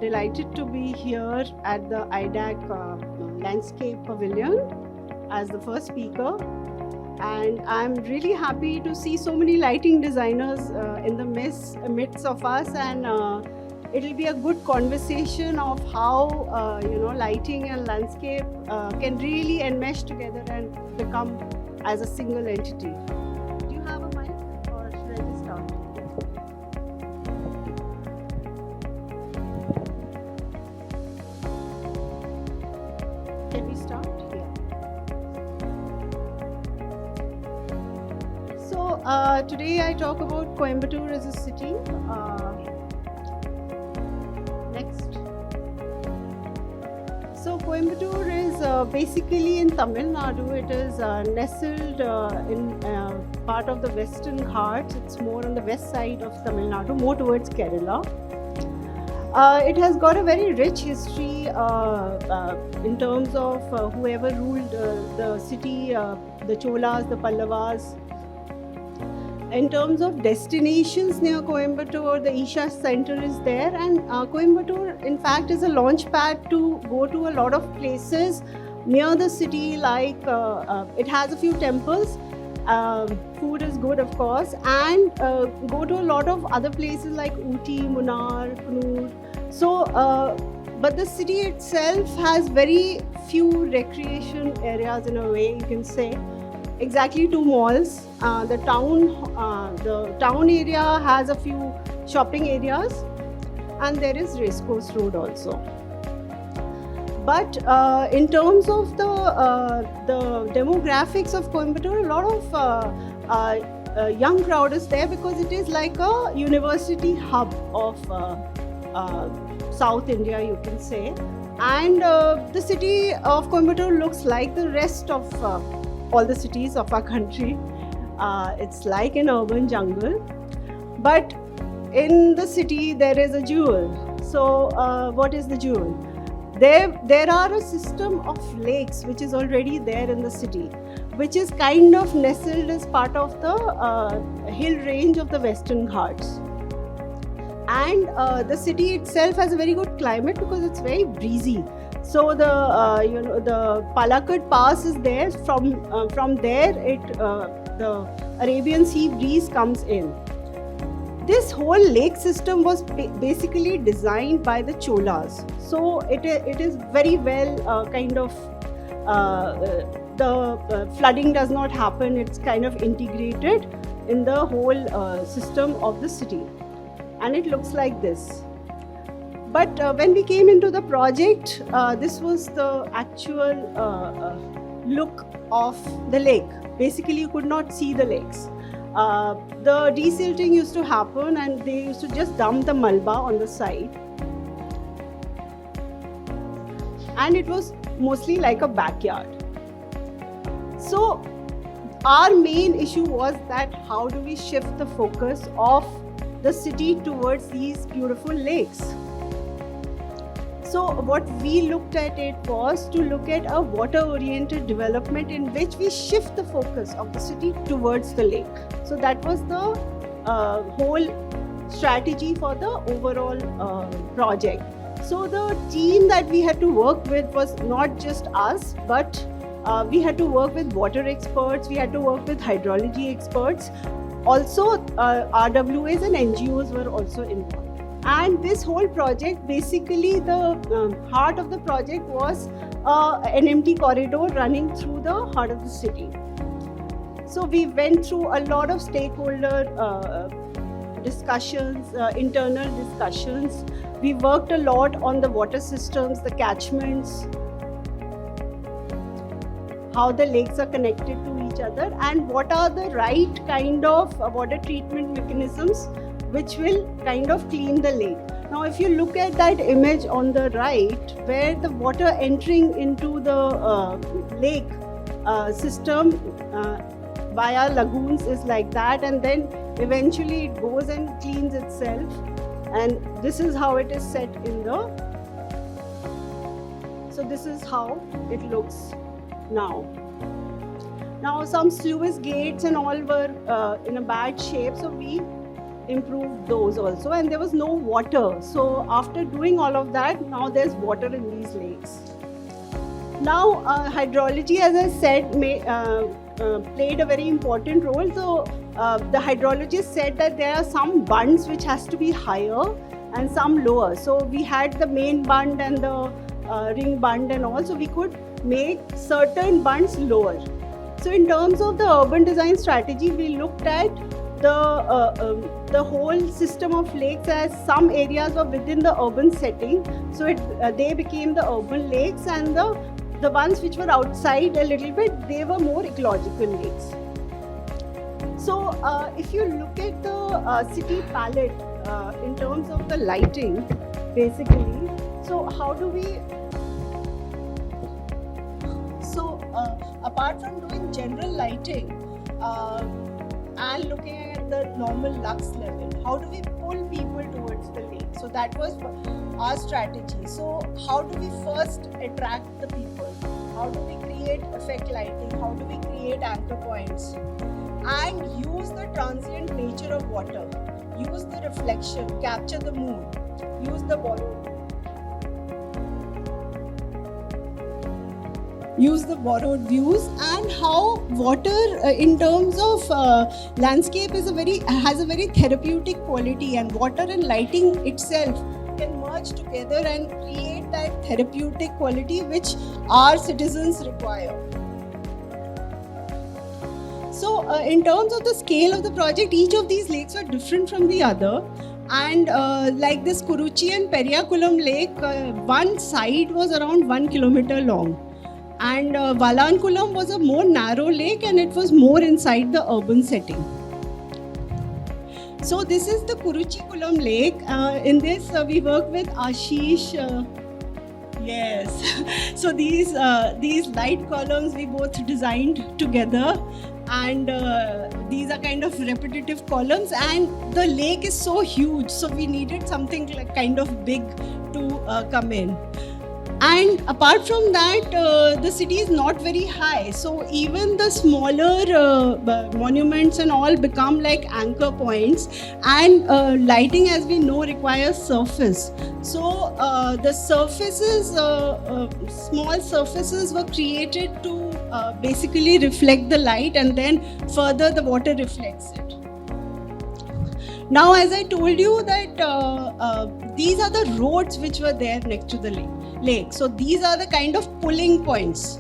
delighted to be here at the iDAC Landscape Pavilion as the first speaker. And I'm really happy to see so many lighting designers in the midst of us, and it'll be a good conversation of how lighting and landscape can really enmesh together and become as a single entity. Do you have a mic, or should I just start? Can we start? So today I talk about Coimbatore as a city. Next. So Coimbatore is basically in Tamil Nadu. It is nestled in part of the Western Ghats. It's more on the west side of Tamil Nadu, more towards Kerala. It has got a very rich history in terms of whoever ruled the city, the Cholas, the Pallavas. In terms of destinations near Coimbatore, the Isha Center is there, and Coimbatore in fact is a launch pad to go to a lot of places near the city, like it has a few temples, food is good of course, and go to a lot of other places like Ooty, Munnar, Kunur. So, but the city itself has very few recreation areas in a way, you can say. Exactly 2 malls. The town area has a few shopping areas, and there is Racecourse Road also. But in terms of the demographics of Coimbatore, a lot of young crowd is there because it is like a university hub of South India, you can say. And the city of Coimbatore looks like the rest of all the cities of our country. It's like an urban jungle, but in the city there is a jewel. So what is the jewel? There are a system of lakes which is already there in the city, which is kind of nestled as part of the hill range of the Western Ghats. And the city itself has a very good climate because it's very breezy. So the the Palakkad Pass is there. From there, the Arabian Sea breeze comes in. This whole lake system was basically designed by the Cholas. So it is very well the flooding does not happen. It's kind of integrated in the whole system of the city, and it looks like this. But when we came into the project, this was the actual look of the lake. Basically, you could not see the lakes. The desilting used to happen, and they used to just dump the malba on the side. And it was mostly like a backyard. So our main issue was that how do we shift the focus of the city towards these beautiful lakes? So what we looked at it was to look at a water-oriented development in which we shift the focus of the city towards the lake. So that was the whole strategy for the overall project. So the team that we had to work with was not just us, but we had to work with water experts, we had to work with hydrology experts. Also, RWAs and NGOs were also involved. And this whole project, basically the heart of the project was an empty corridor running through the heart of the city. So we went through a lot of stakeholder discussions, internal discussions. We worked a lot on the water systems, the catchments, how the lakes are connected to each other, and what are the right kind of water treatment mechanisms which will kind of clean the lake. Now, if you look at that image on the right, where the water entering into the lake system via lagoons is like that, and then eventually it goes and cleans itself. And this is how it is set in the... So this is how it looks now. Now some sluice gates and all were in a bad shape, so we improved those also, and there was no water. So after doing all of that, now there's water in these lakes. Now hydrology, as I said, played a very important role. So the hydrologist said that there are some bunds which has to be higher and some lower. So we had the main bund and the ring bund and all, so we could make certain bunds lower. So in terms of the urban design strategy, we looked at the whole system of lakes, as some areas were within the urban setting, so they became the urban lakes, and the ones which were outside a little bit, they were more ecological lakes. So if you look at the city palette in terms of the lighting, basically, so how do we, apart from doing general lighting and looking at the normal lux level, how do we pull people towards the lake? So that was our strategy. So how do we first attract the people? How do we create effect lighting? How do we create anchor points? And use the transient nature of water. Use the reflection, capture the mood, use the borrowed views, and how water in terms of landscape has a very therapeutic quality, and water and lighting itself can merge together and create that therapeutic quality which our citizens require. So in terms of the scale of the project, each of these lakes are different from the other. And like this Kuruchi and Periyakulam lake, one side was around 1 kilometer long. And Valankulam was a more narrow lake, and it was more inside the urban setting. So this is the Kuruchikulam lake. In this we work with Ashish. Yes. So these light columns we both designed together, and these are kind of repetitive columns, and the lake is so huge, so we needed something like kind of big to come in. And apart from that, the city is not very high, so even the smaller monuments and all become like anchor points. And lighting, as we know, requires surface. So the surfaces, small surfaces were created to basically reflect the light, and then further the water reflects it. Now, as I told you that these are the roads which were there next to the lake. So these are the kind of pulling points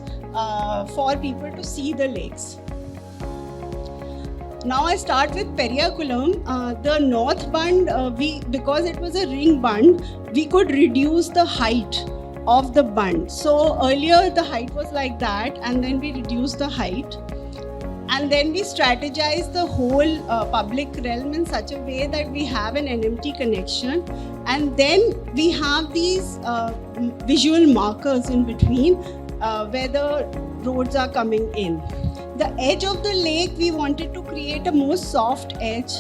for people to see the lakes. Now I start with Periyakulam. The north bund, because it was a ring bund, we could reduce the height of the bund. So earlier the height was like that, and then we reduced the height. And then we strategize the whole public realm in such a way that we have an NMT connection. And then we have these visual markers in between where the roads are coming in. The edge of the lake, we wanted to create a more soft edge,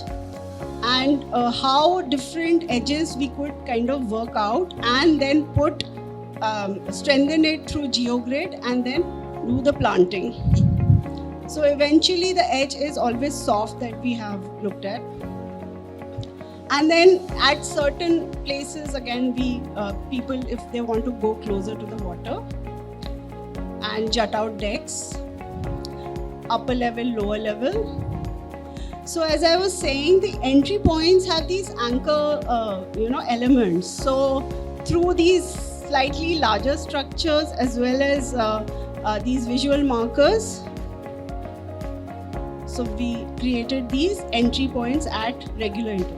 and how different edges we could kind of work out, and then strengthen it through geogrid, and then do the planting. So eventually the edge is always soft that we have looked at. And then at certain places, again, people, if they want to go closer to the water, and jut out decks, upper level, lower level. So as I was saying, the entry points have these anchor, elements. So through these slightly larger structures, as well as these visual markers, so we created these entry points at regular intervals.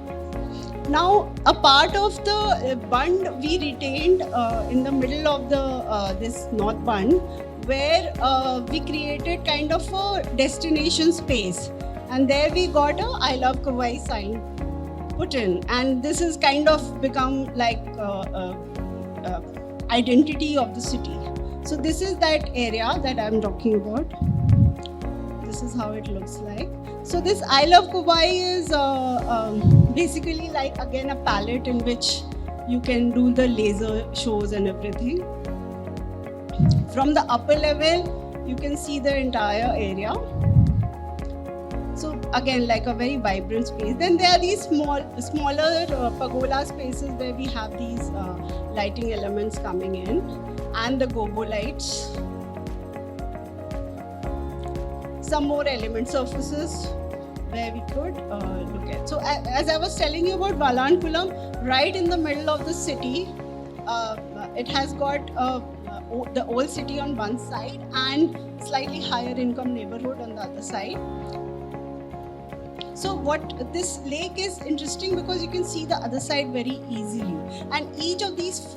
Now, a part of the bund we retained in the middle of this north bund, where we created kind of a destination space, and there we got a I Love Kauai sign put in, and this has kind of become like identity of the city. So this is that area that I'm talking about. This is how it looks like. So this I Love Kauai is basically like, again, a palette in which you can do the laser shows and everything. From the upper level, you can see the entire area. So again, like a very vibrant space. Then there are these smaller pagoda spaces where we have these lighting elements coming in, and the gobo lights. Some more element surfaces where we could look at. So as I was telling you about Valankulam, right in the middle of the city, it has got the old city on one side and slightly higher income neighborhood on the other side. So this lake is interesting because you can see the other side very easily, and each of these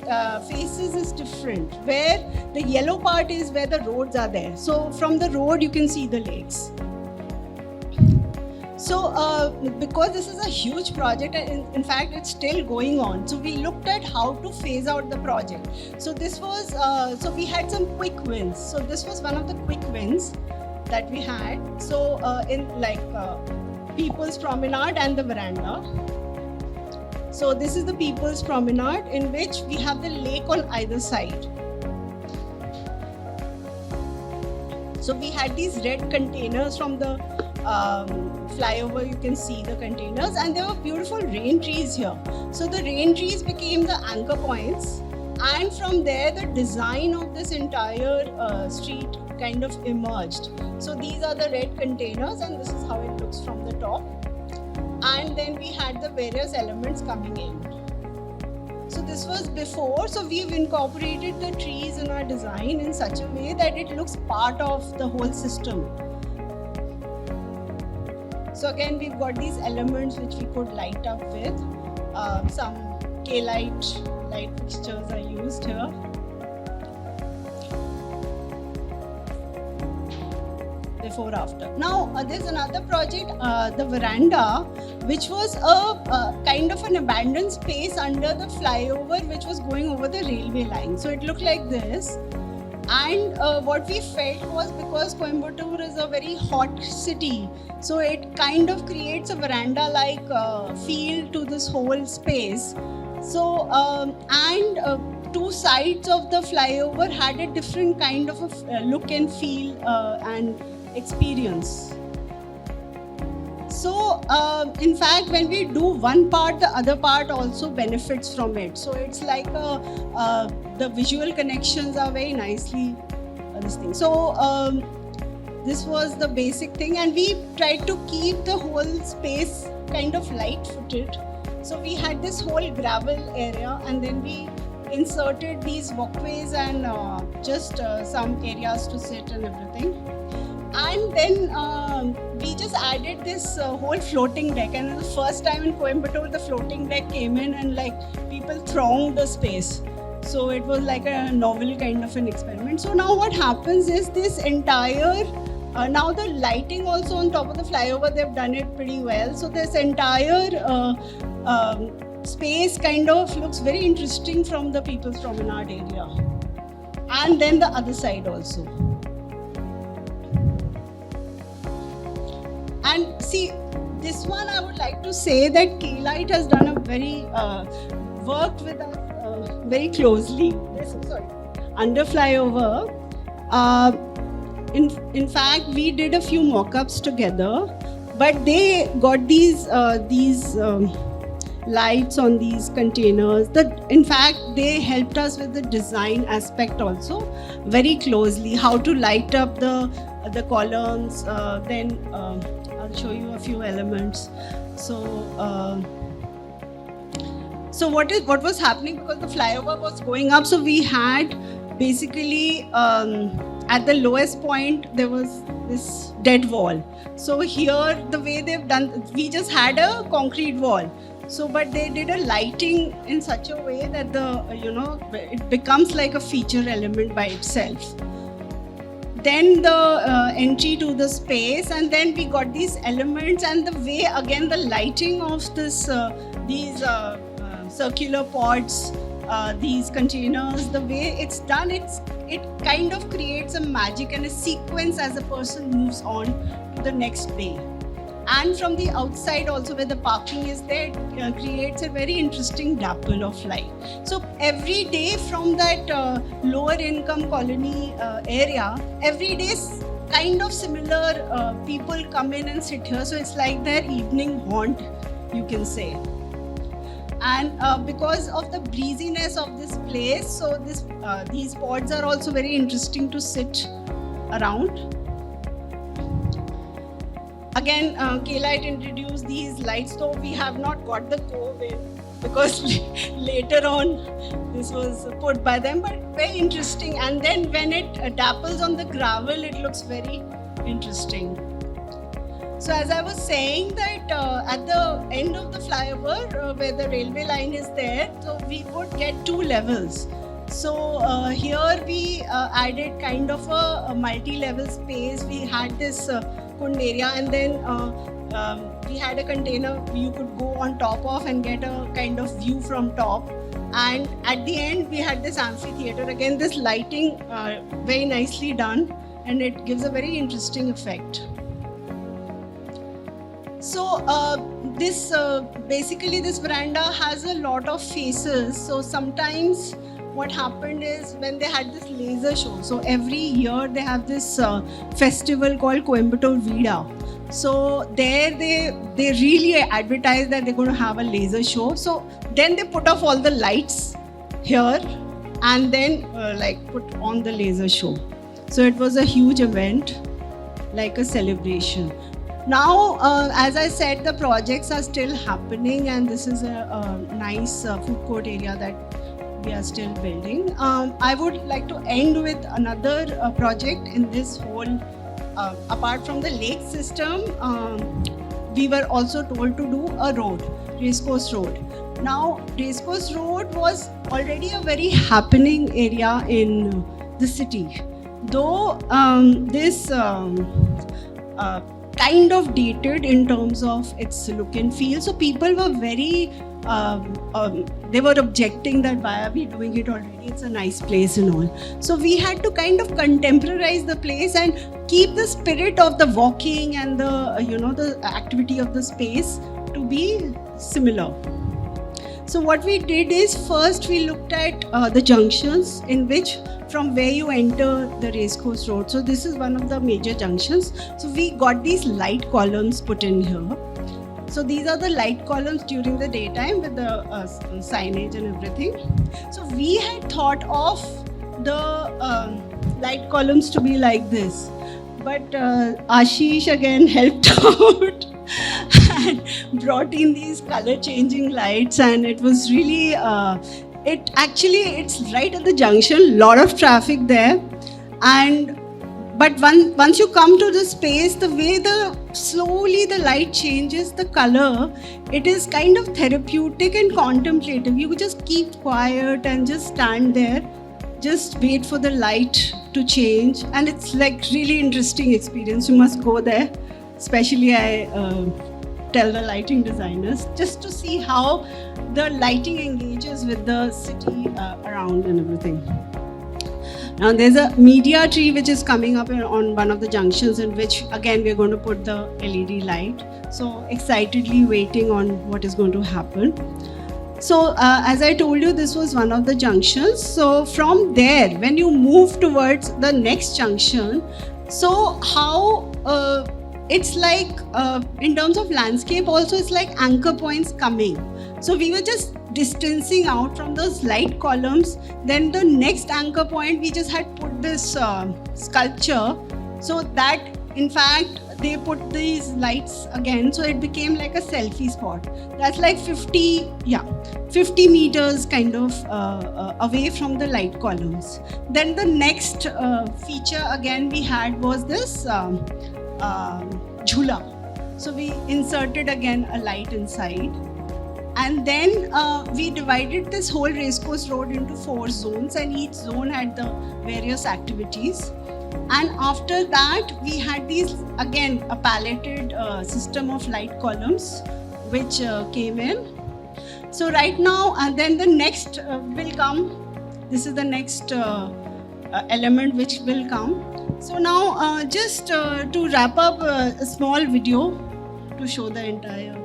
faces is different, where the yellow part is where the roads are there. So from the road you can see the lakes. So because this is a huge project, and in fact it's still going on, so we looked at how to phase out the project. So this was, so we had some quick wins. So this was one of the quick wins that we had. So in like People's Promenade and the veranda. So this is the People's Promenade, in which we have the lake on either side. So we had these red containers from the flyover. You can see the containers, and there were beautiful rain trees here. So the rain trees became the anchor points, and from there the design of this entire street kind of emerged. So these are the red containers, and this is how it looks from the top. And then we had the various elements coming in. So this was before, so we've incorporated the trees in our design in such a way that it looks part of the whole system. So again, we've got these elements which we could light up with. Some K-light fixtures are used here. Before, after. Now there's another project, the veranda, which was a kind of an abandoned space under the flyover which was going over the railway line. So it looked like this. And what we felt was, because Coimbatore is a very hot city, so it kind of creates a veranda-like feel to this whole space. So, two sides of the flyover had a different kind of a look and feel and experience. So, in fact, when we do one part, the other part also benefits from it. So it's like the visual connections are very nicely this thing. So this was the basic thing, and we tried to keep the whole space kind of light-footed. So we had this whole gravel area, and then we inserted these walkways and just some areas to sit and everything. And then we just added this whole floating deck, and the first time in Coimbatore the floating deck came in, and like people thronged the space. So it was like a novel kind of an experiment. So now what happens is this entire, now the lighting also on top of the flyover, they've done it pretty well. So this entire space kind of looks very interesting from the People's Promenade area. And then the other side also. And see, this one I would like to say that K-Light has done a very, worked with us very closely. Under flyover, in fact, we did a few mock-ups together, but they got these lights on these containers. In fact, they helped us with the design aspect also very closely, how to light up the columns. Then I'll show you a few elements. So what was happening, because the flyover was going up, so we had basically at the lowest point there was this dead wall. So here the way they've done, we just had a concrete wall. So but they did a lighting in such a way that it becomes like a feature element by itself. Then the entry to the space, and then we got these elements, and the way again the lighting of this these circular pods, these containers, the way it's done, it kind of creates a magic and a sequence as a person moves on to the next bay. And from the outside also, where the parking is there, it creates a very interesting dapple of light. So every day from that lower income colony area, every day kind of similar people come in and sit here. So it's like their evening haunt, you can say. And because of the breeziness of this place, so these pods are also very interesting to sit around. Again, K-Lite introduced these lights, though we have not got the cove in because later on this was put by them, but very interesting. And then when it dapples on the gravel, it looks very interesting. So as I was saying that at the end of the flyover where the railway line is there, so we would get 2 levels. So here we added kind of a multi-level space. We had this kund area, and then we had a container you could go on top of and get a kind of view from top. And at the end we had this amphitheater. Again, this lighting very nicely done, and it gives a very interesting effect. So this basically this veranda has a lot of faces. So sometimes what happened is when they had this laser show, so every year they have this festival called Coimbatore Vida. So there they really advertise that they're going to have a laser show. So then they put off all the lights here and then like put on the laser show. So it was a huge event, like a celebration. Now, as I said, the projects are still happening, and this is a nice food court area that we are still building. I would like to end with another project in this whole, apart from the lake system, we were also told to do a road, Racecourse Road. Now, Racecourse Road was already a very happening area in the city. Though this kind of dated in terms of its look and feel. So people were very, they were objecting that why are we doing it already? It's a nice place and all. So we had to kind of contemporize the place and keep the spirit of the walking and the, the activity of the space to be similar. So what we did is first we looked at the junctions in which from where you enter the Racecourse Road. So this is one of the major junctions. So we got these light columns put in here. So these are the light columns during the daytime with the signage and everything. So we had thought of the light columns to be like this. But Ashish again helped out and brought in these color changing lights, and it was really it's right at the junction, lot of traffic there, but once you come to the space, the way slowly the light changes the color, it is kind of therapeutic and contemplative. You just keep quiet and just stand there, just wait for the light to change, and it's like really interesting experience. You must go there, especially I tell the lighting designers, just to see how the lighting engages with the city around and everything. Now there's a media tree which is coming up on one of the junctions, in which again we're going to put the LED light. So excitedly waiting on what is going to happen. So as I told you, this was one of the junctions. So from there, when you move towards the next junction, so how it's like in terms of landscape also, it's like anchor points coming. So we were just distancing out from those light columns. Then the next anchor point, we just had put this sculpture, so that in fact they put these lights again, so it became like a selfie spot. That's like 50 meters kind of away from the light columns. Then the next feature again we had was this jhula. So we inserted again a light inside. And then we divided this whole Racecourse Road into 4 zones, and each zone had the various activities. And after that, we had these, again, a paletted system of light columns which came in. So right now, and then the next will come. This is the next element which will come. So now, just to wrap up a small video to show the entire.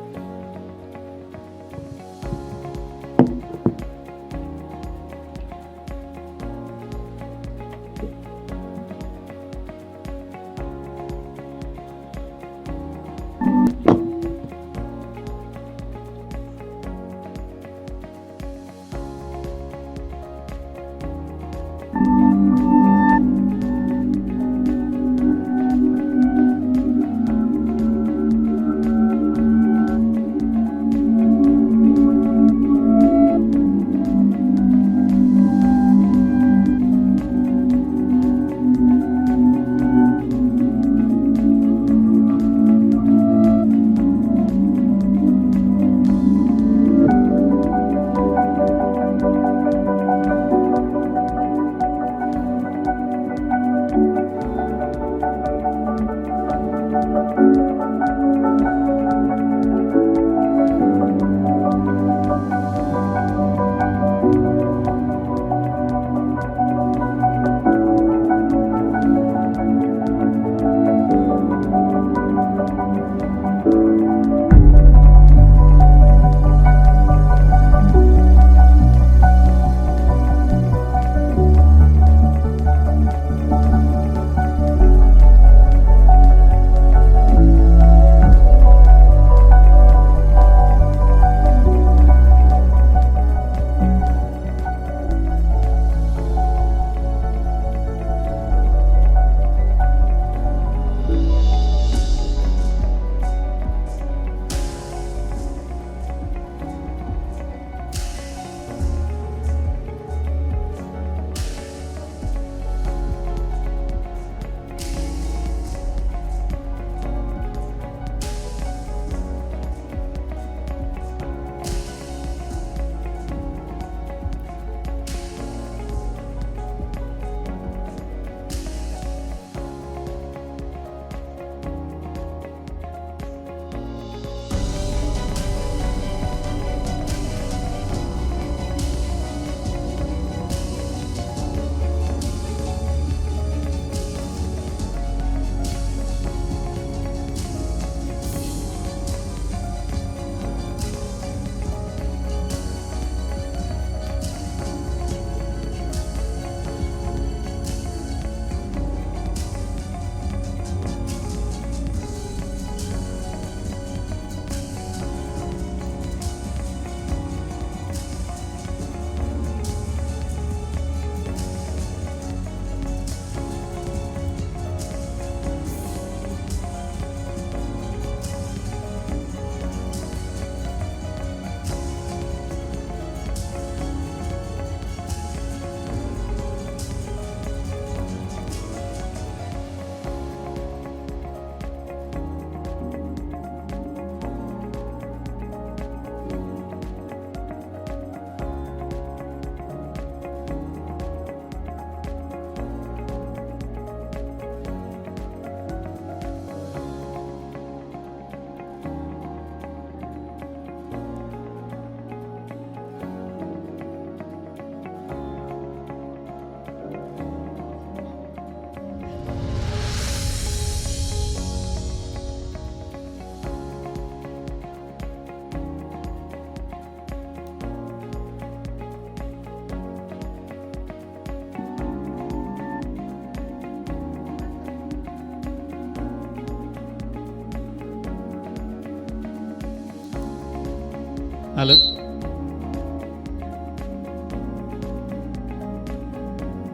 Hello.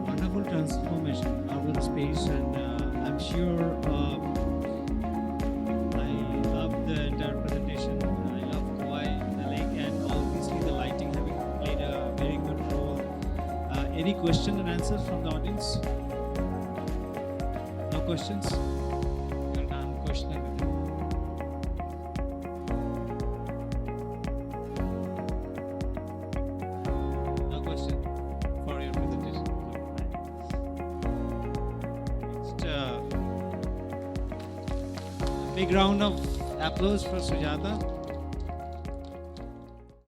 Wonderful transformation, urban space, and I'm sure I love the entire presentation. I love Kauai, the lake, and obviously the lighting having played a very good role. Any question and answers from the audience? No questions? You're done questioning. No question for your presentation. Next, big round of applause for Sujata.